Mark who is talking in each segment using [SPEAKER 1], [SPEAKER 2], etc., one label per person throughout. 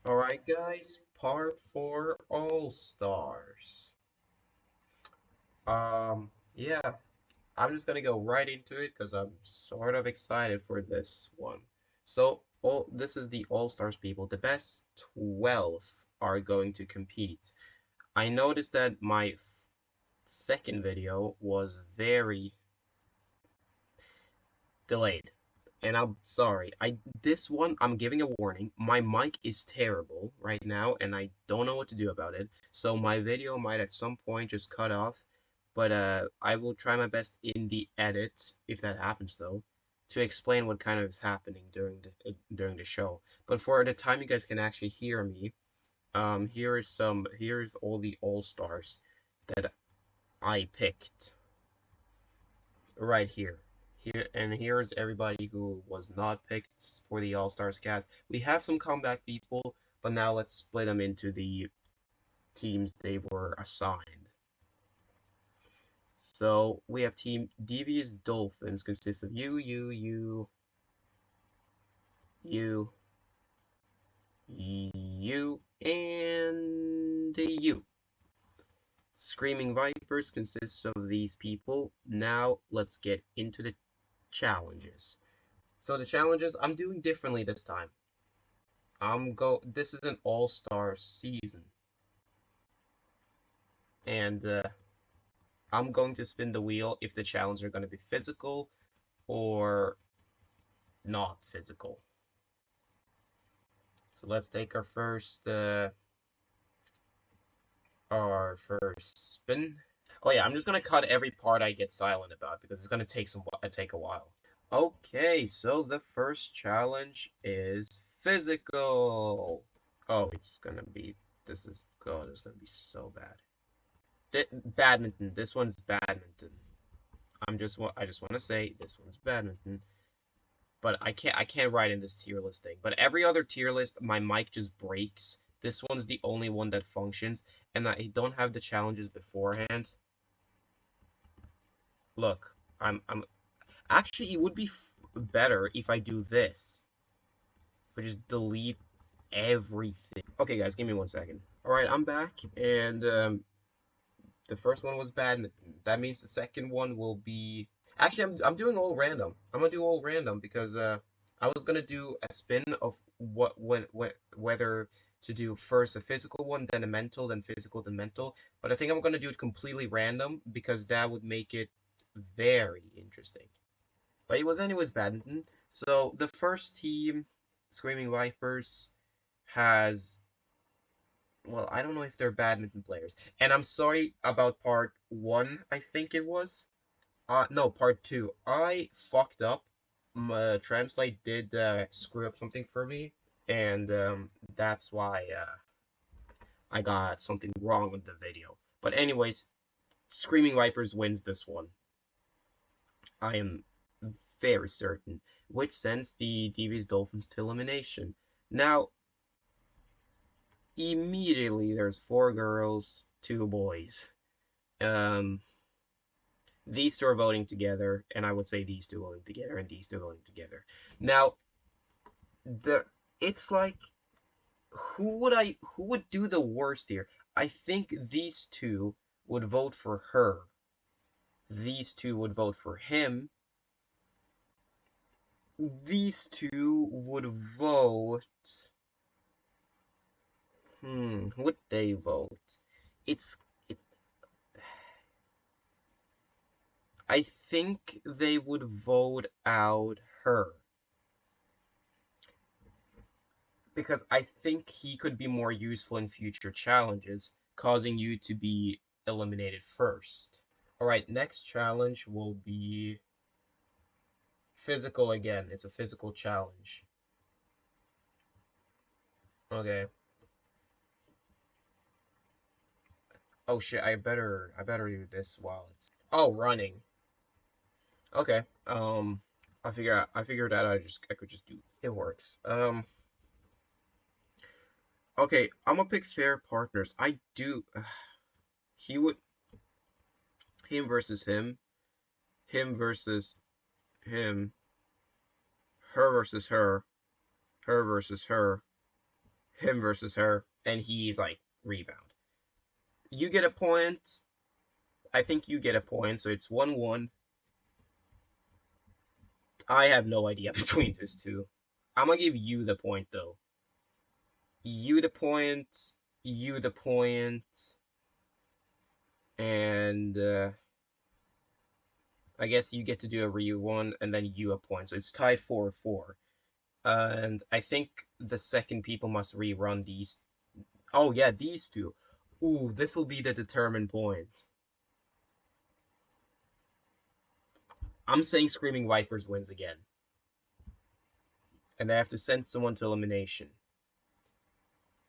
[SPEAKER 1] Alright guys, part 4 All Stars. Yeah, I'm just gonna go right into it because I'm sort of excited for this one. This is the All Stars people. The best 12 are going to compete. I noticed that my second video was very delayed. And I'm sorry. This one I'm giving a warning. My mic is terrible right now and I don't know what to do about it. So my video might at some point just cut off, but I will try my best in the edit if that happens though to explain what kind of is happening during the show. But for the time you guys can actually hear me, here's all the all-stars that I picked right here. Here's everybody who was not picked for the All-Stars cast. We have some comeback people, but now let's split them into the teams they were assigned. So we have Team Devious Dolphins, consists of you, and you. Screaming Vipers consists of these people. Now let's get into the challenges. So the challenges I'm doing differently this time. This is an all-star season. And I'm going to spin the wheel if the challenges are going to be physical or not physical. So let's take our first spin. Oh yeah, I'm just gonna cut every part I get silent about because it's gonna take a while. Okay, so the first challenge is physical. Oh, this is gonna be so bad. Badminton. This one's badminton. I just want to say this one's badminton. But I can't write in this tier list thing. But every other tier list, my mic just breaks. This one's the only one that functions, and I don't have the challenges beforehand. Look, I'm actually it would be better if I do this. If I just delete everything. Okay, guys, give me 1 second. All right, I'm back, and the first one was badminton. That means the second one will be. Actually, I'm doing all random. I'm gonna do all random because I was gonna do a spin of whether to do first a physical one, then a mental, then physical, then mental. But I think I'm gonna do it completely random because that would make it very interesting. But it was anyways badminton. So the first team, Screaming Vipers, has well, I don't know if they're badminton players. And I'm sorry about part one, I think it was. No, part two. I fucked up. My translate did screw up something for me, and that's why I got something wrong with the video. But anyways, Screaming Vipers wins this one. I am very certain, which sends the Devious Dolphins to elimination. Now, immediately there's 4 girls, 2 boys. Um, these two are voting together, and I would say these two voting together, and these two voting together. Now, it's like who would do the worst here? I think these two would vote for her. These two would vote for him. These two would vote. Would they vote? It's it, I think they would vote out her. Because I think he could be more useful in future challenges, causing you to be eliminated first. Alright, next challenge will be physical again. It's a physical challenge. Okay. Oh shit, I better do this while it's oh running. Okay. I figured out I could just do it works. Okay, I'm gonna pick fair partners. I do he would him versus him versus him, her versus her versus her, him versus her, and he's like rebound. You get a point. I think you get a point, so it's 1-1. I have no idea between those two. I'm gonna give you the point though. You the point, you the point, and I guess you get to do a re-one, and then you a point. So it's tied 4-4. And I think the second people must rerun these. Oh yeah, these two. Ooh, this will be the determined point. I'm saying Screaming Vipers wins again. And they have to send someone to elimination.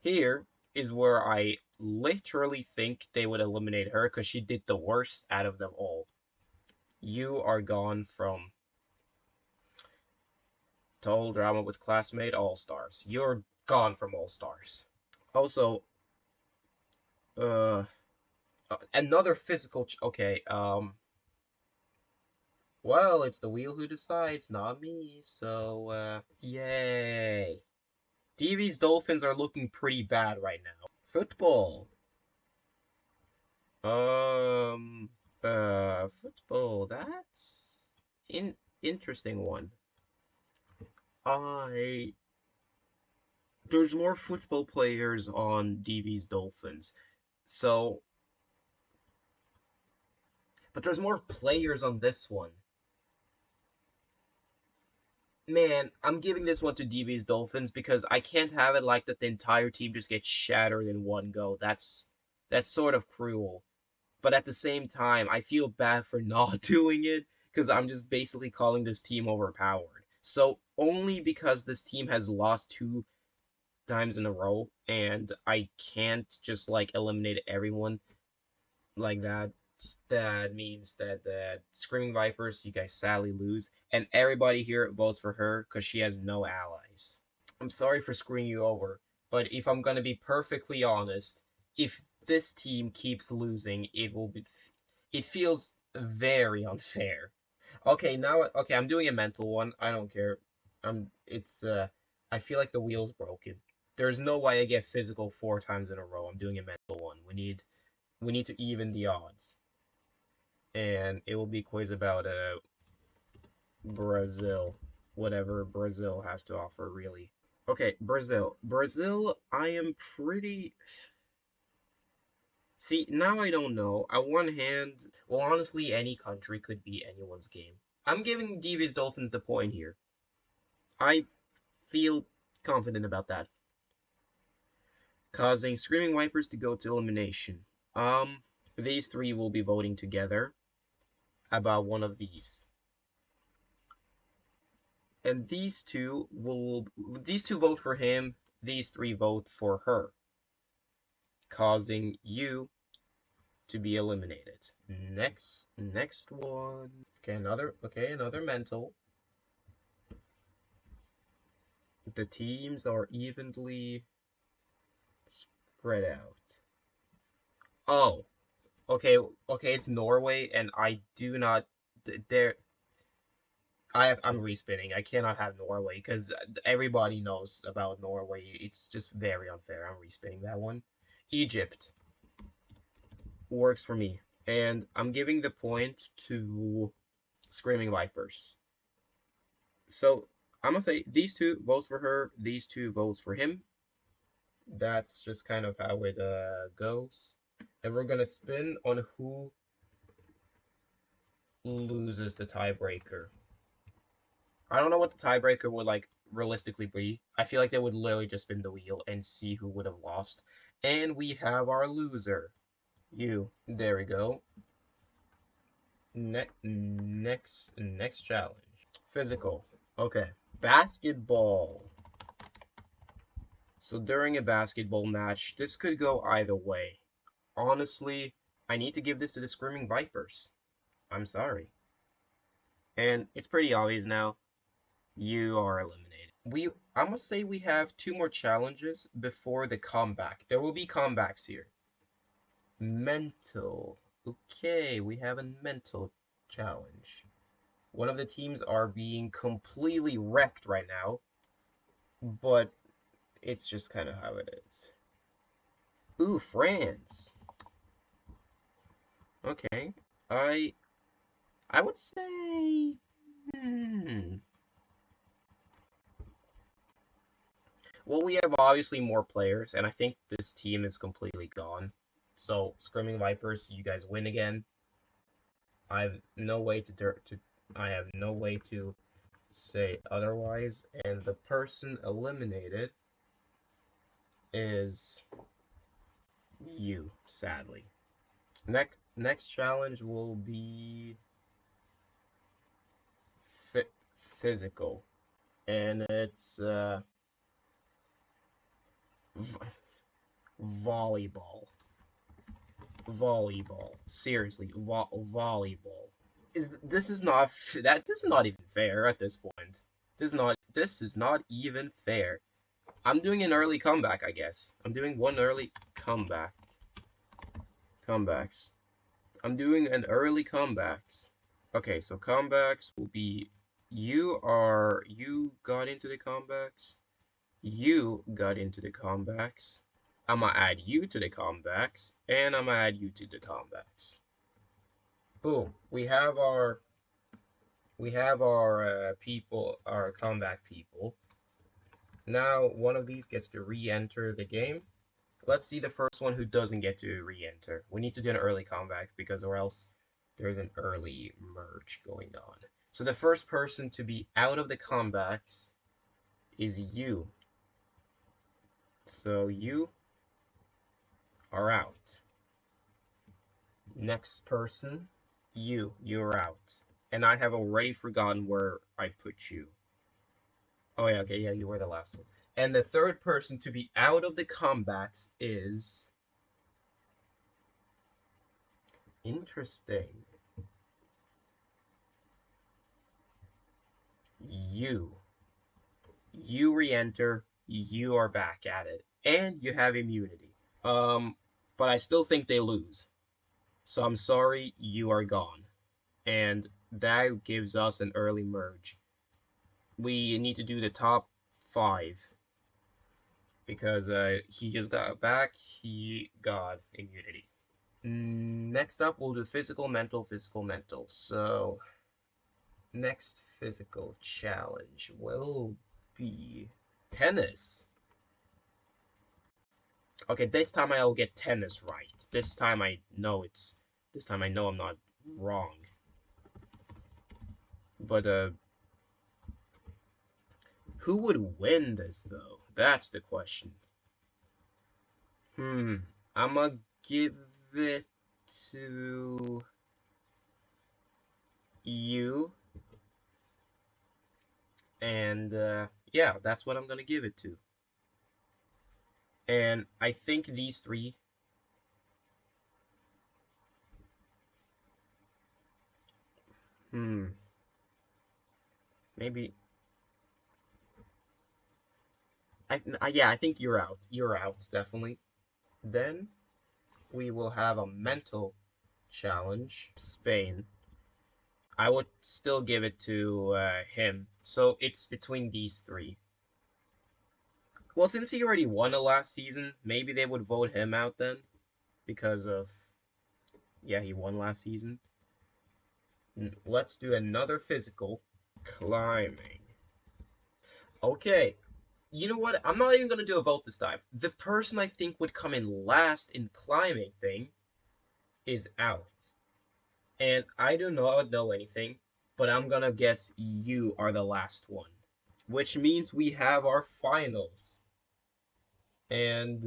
[SPEAKER 1] Here is where I literally think they would eliminate her because she did the worst out of them all. You are gone from Total Drama with Classmate All Stars. You're gone from All Stars. Also, another physical. Okay, well, it's the wheel who decides, not me. So, yay. DV's Dolphins are looking pretty bad right now. Football. Football. That's interesting one. There's more football players on DV's Dolphins. So, but there's more players on this one. Man, I'm giving this one to DV's Dolphins because I can't have it like that the entire team just gets shattered in one go. That's sort of cruel. But at the same time, I feel bad for not doing it because I'm just basically calling this team overpowered. So only because this team has lost 2 times in a row and I can't just like eliminate everyone like that, that means that the Screaming Vipers, you guys sadly lose, and everybody here votes for her because she has no allies. I'm sorry for screwing you over, but if I'm gonna be perfectly honest, if this team keeps losing, it feels very unfair. Okay, okay, I'm doing a mental one. I don't care. I feel like the wheel's broken. There's no way I get physical 4 times in a row. I'm doing a mental one. We need to even the odds. And it will be quiz about Brazil, whatever Brazil has to offer, really. Okay, Brazil. Brazil, I am pretty. See, now I don't know. On one hand, well, honestly, any country could be anyone's game. I'm giving Devious Dolphins the point here. I feel confident about that. Causing Screaming Vipers to go to elimination. These 3 will be voting together about one of these. And these two vote for him, these 3 vote for her, causing you to be eliminated. Next one. Okay, another mental. The teams are evenly spread out. Oh, okay, it's Norway, and I do not. There, I'm respinning. I cannot have Norway because everybody knows about Norway. It's just very unfair. I'm respinning that one. Egypt works for me, and I'm giving the point to Screaming Vipers. So I'm gonna say these 2 votes for her, these 2 votes for him. That's just kind of how it goes. And we're gonna spin on who loses the tiebreaker. I don't know what the tiebreaker would like realistically be. I feel like they would literally just spin the wheel and see who would have lost. And we have our loser. You. There we go. Next challenge. Physical. Okay. Basketball. So during a basketball match, this could go either way. Honestly, I need to give this to the Screaming Vipers. I'm sorry. And it's pretty obvious now. You are eliminated. I must say we have 2 more challenges before the comeback. There will be comebacks here. Mental. Okay, we have a mental challenge. One of the teams are being completely wrecked right now, but It's just kind of how it is. Ooh, France. Okay. I would say well, we have obviously more players, and I think this team is completely gone. So, Screaming Vipers, you guys win again. I have no way I have no way to say otherwise, and the person eliminated is you, sadly. Next challenge will be physical, and it's volleyball. Volleyball. Seriously, volleyball. This is not this is not even fair at this point. This is not even fair. I'm doing an early comeback, I guess. I'm doing one early comeback. Comebacks. I'm doing an early comebacks. Okay, so comebacks will be you got into the comebacks. You got into the comebacks. I'm gonna add you to the comebacks, and I'm gonna add you to the comebacks. Boom. We have our people, our comeback people. Now one of these gets to re-enter the game. Let's see the first one who doesn't get to re-enter. We need to do an early comeback because or else there's an early merge going on. So the first person to be out of the comebacks is you. So you are out. Next person, you're out. And I have already forgotten where I put you. Oh yeah, okay, yeah, you were the last one. And the third person to be out of the comebacks is interesting. You. You re-enter, you are back at it. And you have immunity. But I still think they lose. So I'm sorry, you are gone. And that gives us an early merge. We need to do the top 5 because he just got back, he got immunity. Next up, we'll do physical, mental, physical, mental. So, next physical challenge will be tennis. Okay, this time I'll get tennis right. This time I know I'm not wrong. But who would win this though? That's the question. I'ma give it to you. And yeah, that's what I'm gonna give it to. And I think these 3 maybe yeah, I think you're out. You're out, definitely. Then we will have a mental challenge, Spain. I would still give it to him. So it's between these 3. Well, since he already won the last season, maybe they would vote him out then. Because of, yeah, he won last season. Let's do another physical. Climbing. Okay, you know what? I'm not even going to do a vote this time. The person I think would come in last in climbing thing is out. And I do not know anything, but I'm going to guess you are the last one. Which means we have our finals. And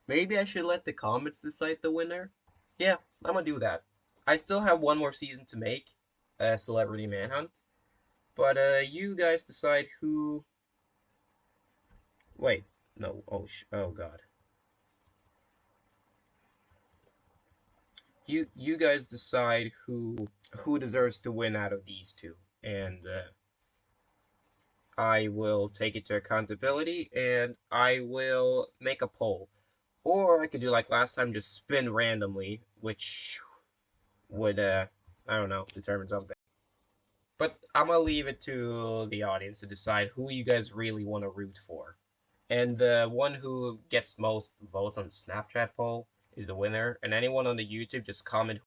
[SPEAKER 1] maybe I should let the comments decide the winner. Yeah, I'm going to do that. I still have one more season to make, Celebrity Manhunt. But you guys decide who. Wait, no. Oh God. You guys decide who deserves to win out of these 2, and I will take it to accountability, and I will make a poll, or I could do like last time, just spin randomly, which would I don't know, determine something. But I'm gonna leave it to the audience to decide who you guys really want to root for. And the one who gets most votes on the Snapchat poll is the winner. And anyone on the YouTube, just comment